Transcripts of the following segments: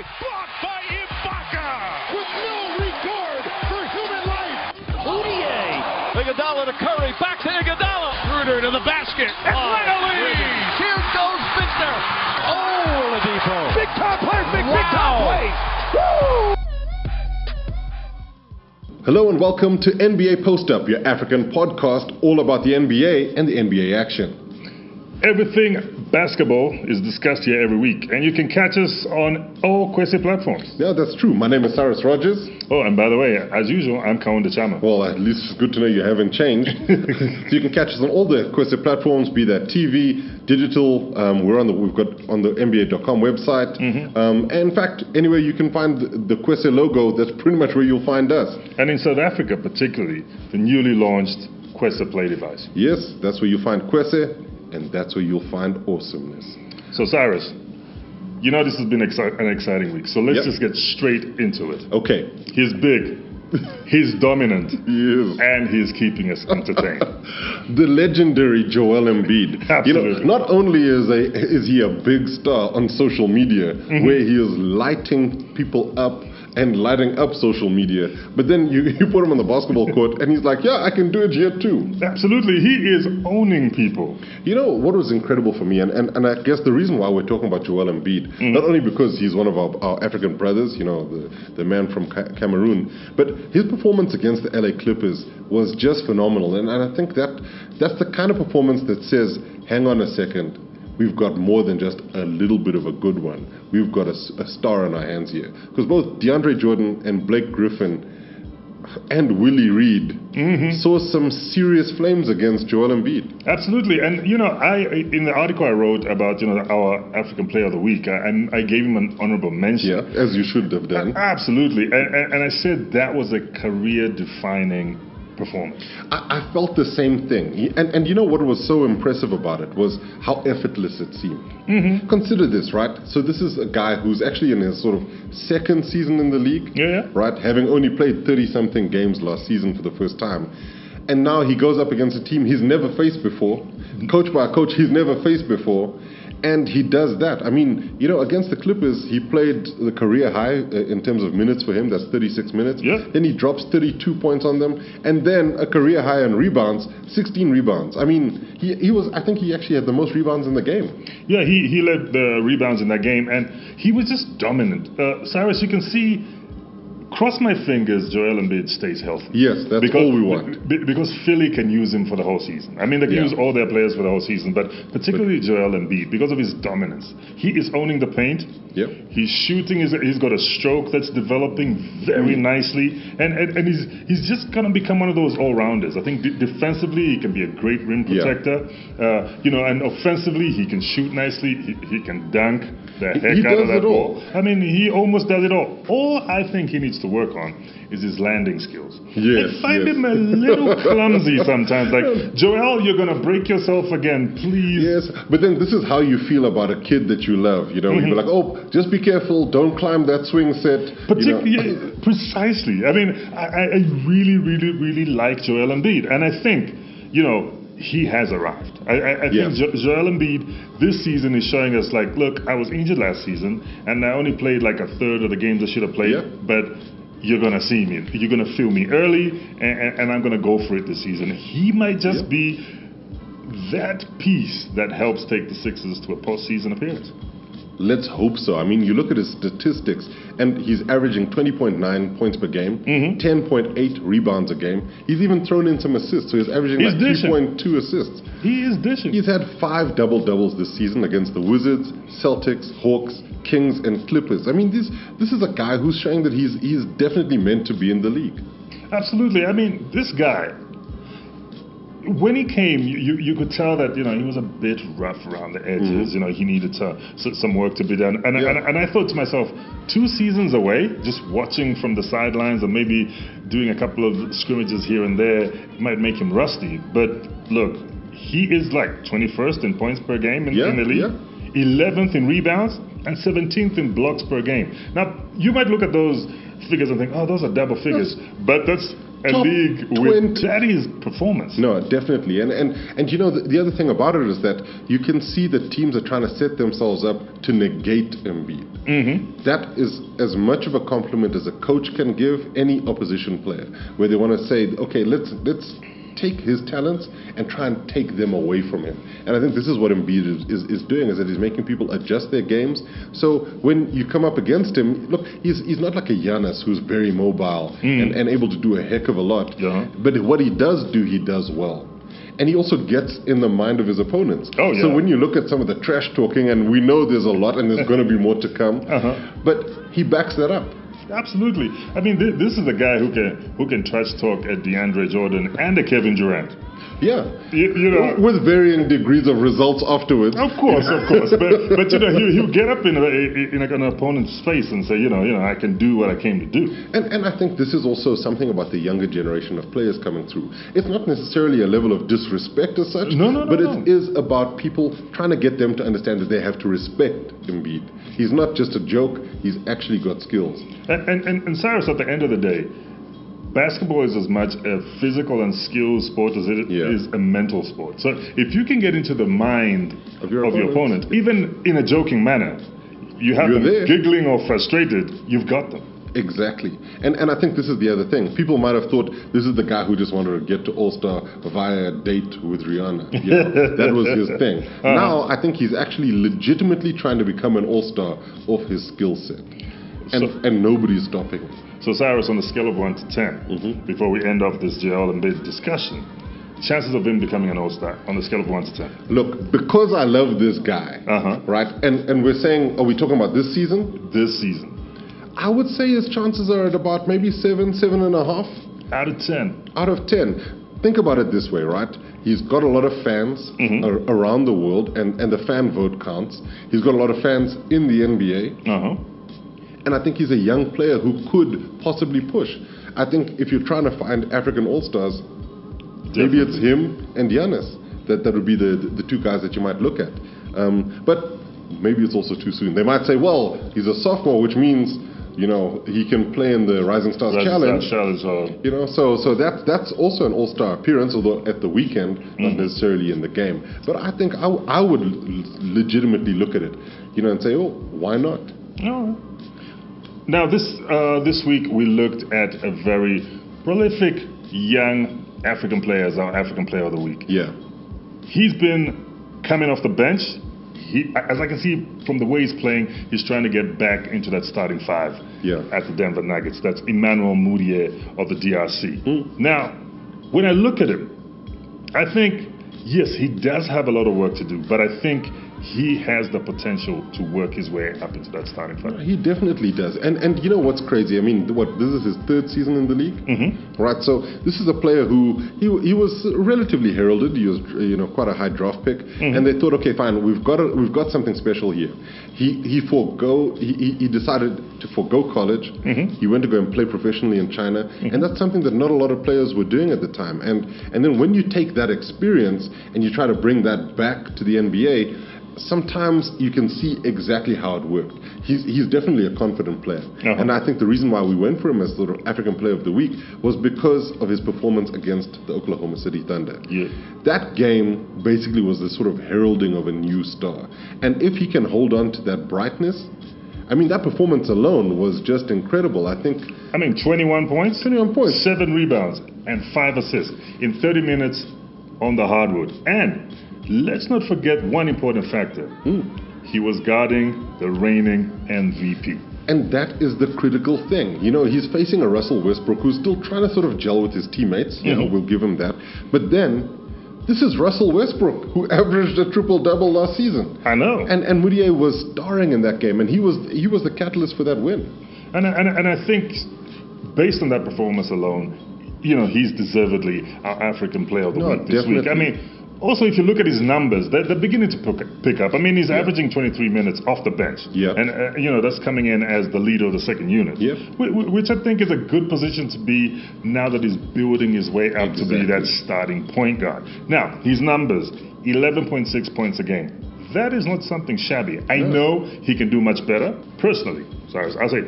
blocked by Ibaka! With no regard for human life! Iguodala to Curry, back to Iguodala! Bruder to the basket, and Riley! Here goes Victor! Oh, Oladipo! Big time play, big time play! Woo! Hello and welcome to NBA Post Up, your African podcast all about the NBA and the NBA action. Everything basketball is discussed here every week, and you can catch us on all Kwesi platforms. Yeah, that's true. My name is Cyrus Rogers. Oh, and by the way, as usual, I'm Kaunda Chama. Well, at least it's good to know you haven't changed. So you can catch us on all the Kwesi platforms, be that TV, digital. We've got on the NBA.com website. And in fact, anywhere you can find the Kwesi logo, that's pretty much where you'll find us. And in South Africa, particularly, the newly launched Kwesi Play device. Yes, that's where you find Kwesi. And that's where you'll find awesomeness. So, Cyrus, you know this has been an exciting week. So let's just get straight into it. Okay. He's big. He's dominant. Yes. And he's keeping us entertained. The legendary Joel Embiid. Absolutely. You know, not only is he a big star on social media, where he is lighting people up and lighting up social media, but then you put him on the basketball court and he's like, yeah, I can do it here too. Absolutely. He is owning people. You know, what was incredible for me, and I guess the reason why we're talking about Joel Embiid, not only because he's one of our African brothers, you know, the man from Cameroon, but his performance against the LA Clippers was just phenomenal. And I think that's the kind of performance that says, hang on a second, we've got more than just a little bit of a good one. We've got a star on our hands here. Because both DeAndre Jordan and Blake Griffin and Willie Reed saw some serious flames against Joel Embiid. Absolutely. And, you know, in the article I wrote about, you know, our African Player of the Week, I gave him an honorable mention. Yeah, as you should have done. Absolutely. And I said that was a career-defining performance. I felt the same thing. And you know what was so impressive about it was how effortless it seemed. Consider this, right? So this is a guy who's actually in his sort of second season in the league, right? Having only played 30-something games last season for the first time. And now he goes up against a team he's never faced before, coached by a coach he's never faced before. And he does that. I mean, you know, against the Clippers, he played the career high in terms of minutes for him. That's 36 minutes. Yeah. Then he drops 32 points on them. And then a career high in rebounds, 16 rebounds. I mean, I think he actually had the most rebounds in the game. Yeah, he led the rebounds in that game. And he was just dominant. Cyrus, you can see, cross my fingers, Joel Embiid stays healthy. Yes, that's all we want. Because Philly can use him for the whole season. I mean, they can use all their players for the whole season, but particularly Joel Embiid, because of his dominance. He is owning the paint. Yep. He's shooting. He's got a stroke that's developing very nicely. And he's just going to become one of those all-rounders. I think defensively, he can be a great rim protector. You know, and offensively, he can shoot nicely. He can dunk the heck out of that ball. I mean, he almost does it all. All I think he needs to work on is his landing skills. Yes, I find him a little clumsy sometimes. Like, Joel, you're going to break yourself again, please. Yes, but then this is how you feel about a kid that you love. You know, you'd be like, oh, just be careful, don't climb that swing set. Precisely. I mean, I really, really, really like Joel Embiid. And I think, you know, he has arrived. I think Joel Embiid this season is showing us, like, look, I was injured last season, and I only played like a third of the games I should have played, but you're going to see me. You're going to feel me early, and I'm going to go for it this season. He might just be that piece that helps take the Sixers to a postseason appearance. Let's hope so. I mean, you look at his statistics, and he's averaging 20.9 points per game, 10.8 rebounds a game. He's even thrown in some assists, so he's averaging like 2.2 assists. He is dishing. He's had 5 double-doubles this season against the Wizards, Celtics, Hawks, Kings, and Clippers. I mean, this is a guy who's showing that he's definitely meant to be in the league. Absolutely. I mean, this guy, when he came, you could tell that, you know, he was a bit rough around the edges. You know, he needed some work to be done. And I thought to myself, 2 seasons away, just watching from the sidelines and maybe doing a couple of scrimmages here and there might make him rusty. But look, he is like 21st in points per game in the league, 11th in rebounds, and 17th in blocks per game. Now, you might look at those figures and think, oh, those are double figures. But that's a league with that is performance. No, definitely. And you know, the other thing about it is that you can see that teams are trying to set themselves up to negate Embiid. Mm-hmm. That is as much of a compliment as a coach can give any opposition player, where they want to say, okay, let's take his talents and try and take them away from him. And I think this is what Embiid is doing, is that he's making people adjust their games. So when you come up against him, look, he's not like a Giannis who's very mobile and able to do a heck of a lot. Yeah. But what he does do, he does well. And he also gets in the mind of his opponents. Oh, yeah. So when you look at some of the trash talking, and we know there's a lot and there's going to be more to come, but he backs that up. Absolutely. I mean, this is a guy who can trash talk at DeAndre Jordan and a Kevin Durant. Yeah, you know, with varying degrees of results afterwards. Of course. But you know, he'll get up in an opponent's face and say, you know, I can do what I came to do. And I think this is also something about the younger generation of players coming through. It's not necessarily a level of disrespect as such, but it is about people trying to get them to understand that they have to respect Embiid. He's not just a joke; he's actually got skills. And Cyrus, at the end of the day, basketball is as much a physical and skill sport as it is a mental sport. So if you can get into the mind of your opponent, even in a joking manner, you have them giggling or frustrated, you've got them. Exactly. And I think this is the other thing. People might have thought this is the guy who just wanted to get to All-Star via a date with Rihanna. You know, that was his thing. Now I think he's actually legitimately trying to become an All-Star off his skill set. And nobody's stopping him. So Cyrus, on a scale of 1 to 10, before we end off this Joel Embiid discussion, chances of him becoming an All-Star on a scale of 1 to 10? Look, because I love this guy, right? And we're saying, are we talking about this season? This season. I would say his chances are at about maybe 7.5. Out of 10. Out of 10. Think about it this way, right? He's got a lot of fans around the world, and the fan vote counts. He's got a lot of fans in the NBA. And I think he's a young player who could possibly push. I think if you're trying to find African All-Stars, maybe it's him and Giannis. That would be the two guys that you might look at. But maybe it's also too soon. They might say, well, he's a sophomore, which means, you know, he can play in the Rising Stars Challenge. You know, so that's also an All-Star appearance, although at the weekend, not necessarily in the game. But I think I would legitimately look at it, you know, and say, oh, why not? All right. Now, this week we looked at a very prolific young African player as our African Player of the Week. Yeah. He's been coming off the bench. As I can see from the way he's playing, he's trying to get back into that starting five at the Denver Nuggets. That's Emmanuel Mudiay of the DRC. Now, when I look at him, I think, yes, he does have a lot of work to do, but I think he has the potential to work his way up into that starting five. He definitely does. And you know what's crazy? I mean, this is his third season in the league? Right, so this is a player who, he was relatively heralded. He was, you know, quite a high draft pick. And they thought, okay, fine, we've got something special here. He decided to forego college. He went to go and play professionally in China. And that's something that not a lot of players were doing at the time. And then when you take that experience and you try to bring that back to the NBA, sometimes you can see exactly how it worked. He's definitely a confident player. And I think the reason why we went for him as sort of African Player of the Week was because of his performance against the Oklahoma City Thunder. That game basically was the sort of heralding of a new star. And if he can hold on to that brightness, I mean, that performance alone was just incredible. I mean, 21 points? 21 points. 7 rebounds and 5 assists in 30 minutes on the hardwood. And let's not forget one important factor. He was guarding the reigning MVP. And that is the critical thing. You know, he's facing a Russell Westbrook who's still trying to sort of gel with his teammates. You know, we'll give him that. But then, this is Russell Westbrook, who averaged a triple-double last season. I know. And Mudiay was starring in that game, and he was the catalyst for that win. And I think, based on that performance alone, you know, he's deservedly our African Player of the Week this week. I mean, also, if you look at his numbers, they're beginning to pick up. I mean, he's averaging 23 minutes off the bench. And, you know, that's coming in as the leader of the second unit. Which I think is a good position to be now that he's building his way up to be that starting point guard. Now, his numbers, 11.6 points a game. That is not something shabby. I know he can do much better, personally. Sorry, I'll say,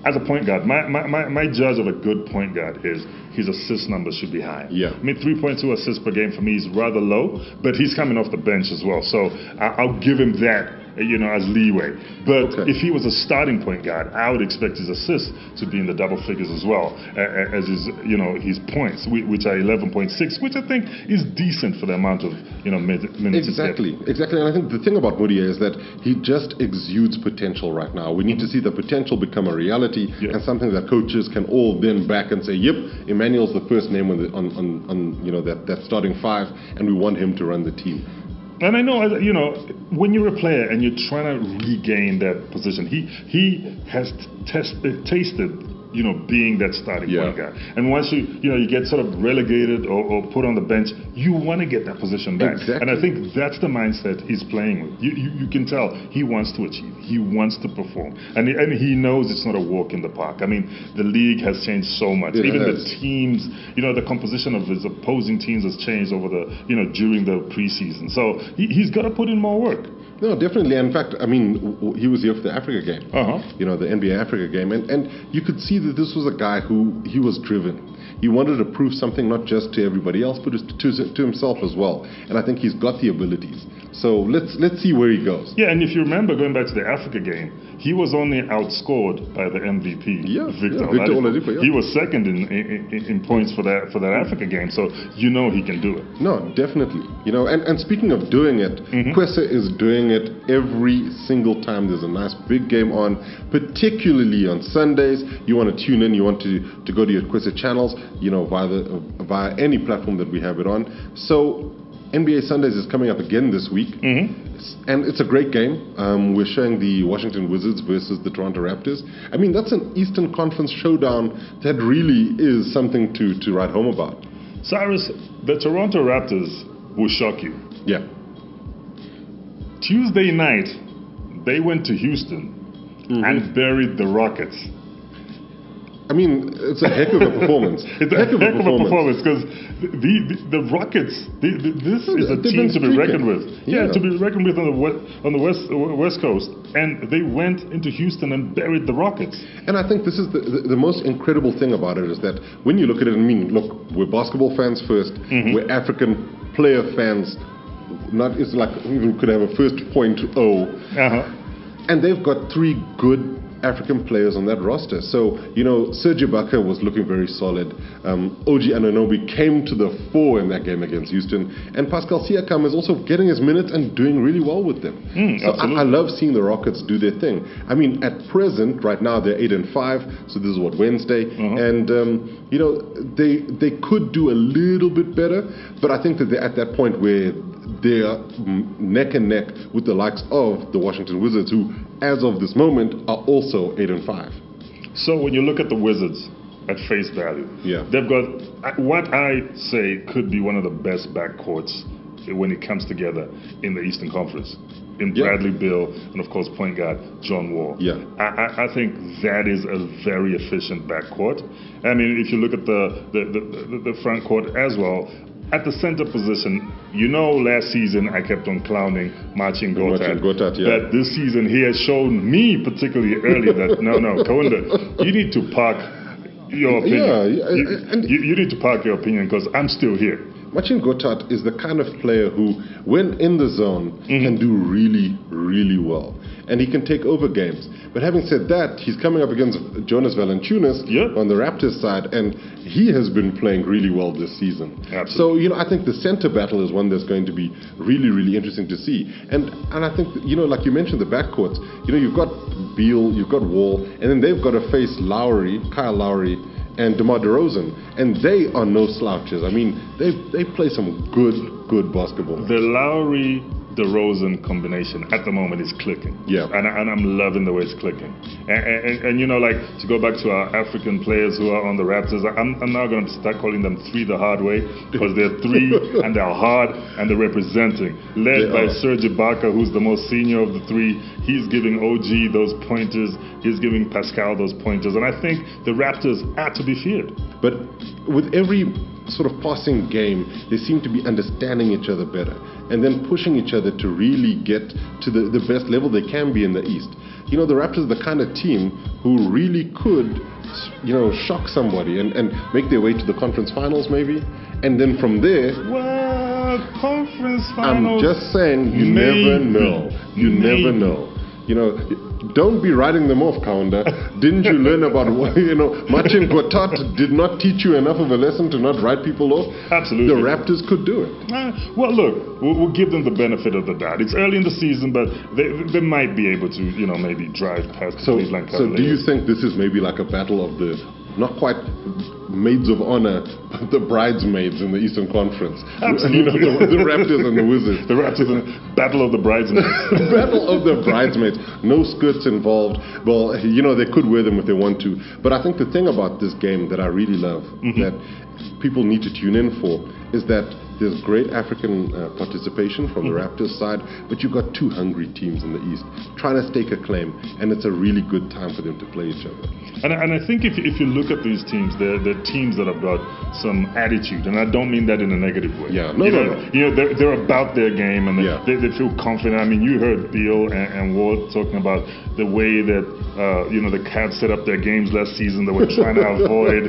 as a point guard, my judge of a good point guard is his assist numbers should be high. Yeah. I mean, 3.2 assists per game for me is rather low, but he's coming off the bench as well. So I'll give him that, as leeway. But if he was a starting point guard, I would expect his assists to be in the double figures as well as his points, which are 11.6, which I think is decent for the amount of minutes. Exactly. And I think the thing about Mudiay is that he just exudes potential right now. We need to see the potential become a reality and something that coaches can all then back and say, yep, Emmanuel's the first name on that starting five, and we want him to run the team. And I know, when you're a player and you're trying to regain that position, he has tasted, being that starting point guard. And once you get sort of relegated or put on the bench, you want to get that position back. Exactly. And I think that's the mindset he's playing with. You can tell he wants to achieve. He wants to perform. And he knows it's not a walk in the park. I mean, the league has changed so much. Even the teams, the composition of his opposing teams has changed over during the preseason. So he's got to put in more work. No, definitely. In fact, I mean, he was here for the Africa game, the NBA Africa game. And you could see that this was a guy who, he was driven. He wanted to prove something not just to everybody else, but to himself as well. And I think he's got the abilities. So let's see where he goes. Yeah, and if you remember, going back to the Africa game, he was only outscored by the MVP, Victor Oladipo. He was second in points for that Africa game, so he can do it. No, definitely. And speaking of doing it, Kwesa is doing it every single time there's a nice big game on, particularly on Sundays. You want to tune in, you want to go to your Kwesa channels, via any platform that we have it on. So NBA Sundays is coming up again this week, and it's a great game. We're showing the Washington Wizards versus the Toronto Raptors. I mean, that's an Eastern Conference showdown that really is something to write home about. Cyrus, the Toronto Raptors will shock you. Yeah. Tuesday night, they went to Houston and buried the Rockets. I mean, it's a heck of a performance. It's a heck of a performance because the Rockets, this is a team to be reckoned with. Yeah, to be reckoned with on the West Coast. And they went into Houston and buried the Rockets. And I think this is the most incredible thing about it is that when you look at it, I mean, look, we're basketball fans first. We're African player fans. It's like we could have a first 0.0. And they've got three good African players on that roster. So, Serge Ibaka was looking very solid. OG Anunoby came to the fore in that game against Houston. And Pascal Siakam is also getting his minutes and doing really well with them. So I love seeing the Rockets do their thing. I mean, at present, right now, they're 8-5. So this is Wednesday. And, they could do a little bit better. But I think that they're at that point where they are neck and neck with the likes of the Washington Wizards, who, as of this moment, are also 8-5. So when you look at the Wizards at face value, they've got what I say could be one of the best backcourts when it comes together in the Eastern Conference. In Bradley Beal and, of course, point guard John Wall. I think that is a very efficient backcourt. I mean, if you look at the front court as well, at the center position, last season I kept on clowning Marcin Gortat. That this season he has shown me particularly early that no, Kaunda, you need to park your opinion. You need to park your opinion because I'm still here. Marcin Gortat is the kind of player who, when in the zone, can do really, really well. And he can take over games. But having said that, he's coming up against Jonas Valanciunas on the Raptors side, and he has been playing really well this season. Absolutely. So, I think the center battle is one that's going to be really, really interesting to see. And I think, like you mentioned, the backcourts, you've got Beal, you've got Wall, and then they've got to face Kyle Lowry, and DeMar DeRozan, and they are no slouches. I mean, they play some good basketball. The Lowry DeRozan combination at the moment is clicking. And I'm loving the way it's clicking. And like, to go back to our African players who are on the Raptors, I'm now going to start calling them three the hard way, because they're three and they're hard and they're representing. Led by Serge Ibaka, who's the most senior of the three. He's giving OG those pointers. He's giving Pascal those pointers. And I think the Raptors are to be feared. But with every sort of passing game, they seem to be understanding each other better and then pushing each other to really get to the best level they can be in the East. you know, the Raptors are the kind of team who really could, you know, shock somebody and make their way to the conference finals maybe. And then from there... Well, conference finals... I'm just saying, you never know. You never know. You know, don't be writing them off, Kaunda. Didn't you learn about, you know, Martin Gotot did not teach you enough of a lesson to not write people off? Absolutely. The Raptors could do it. Well, look, we'll give them the benefit of the doubt. It's early in the season, but they might be able to, you know, maybe drive past the Cleveland Cavaliers. So do you think this is maybe like a battle of the, not quite maids of honor, but the bridesmaids in the Eastern Conference? Absolutely. You know, the Raptors and the Wizards. The Raptors and Battle of the Bridesmaids. Battle of the Bridesmaids. No skirts involved. Well, you know, they could wear them if they want to. But I think the thing about this game that I really love, that people need to tune in for, is that there's great African participation from the Raptors side, but you've got two hungry teams in the East trying to stake a claim, and it's a really good time for them to play each other. And I think if you look at these teams, they're teams that have got some attitude, and I don't mean that in a negative way. Yeah, no. You know, they're about their game, and they feel confident. I mean, you heard Beal and Ward talking about the way that you know, the Cavs set up their games last season. They were trying to avoid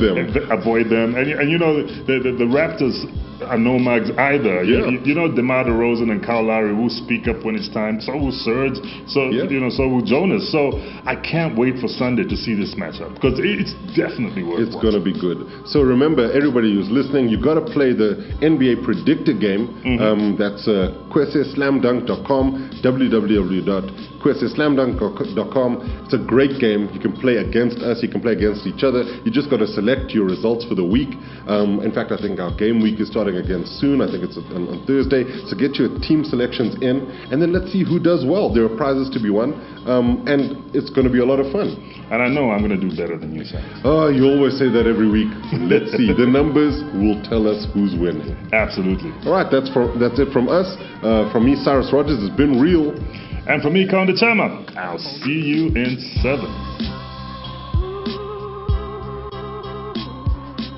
them, and you know, the Raptors are no mugs either. Yeah. You know, DeMar DeRozan and Kyle Lowry will speak up when it's time. So will Serge. So you know, so will Jonas. So I can't wait for Sunday to see this matchup because it's definitely worth It's going to be good. So remember, everybody who's listening, you got to play the NBA Predictor game. That's kweseslamdunk.com, www.kweseslamdunk.com. It's a great game. You can play against us. You can play against each other. You just got to select your results for the week. In fact, I think our game week is starting again soon. I think it's on Thursday. So get your team selections in, and then let's see who does well. There are prizes to be won, and it's going to be a lot of fun. And I know I'm going to do better than you, Cyrus. Oh, you always say that every week. Let's see. The numbers will tell us who's winning. Absolutely. All right, that's it from us. From me, Cyrus Rogers, it's been real. And from me, Kaunda Chama. I'll see you in 7.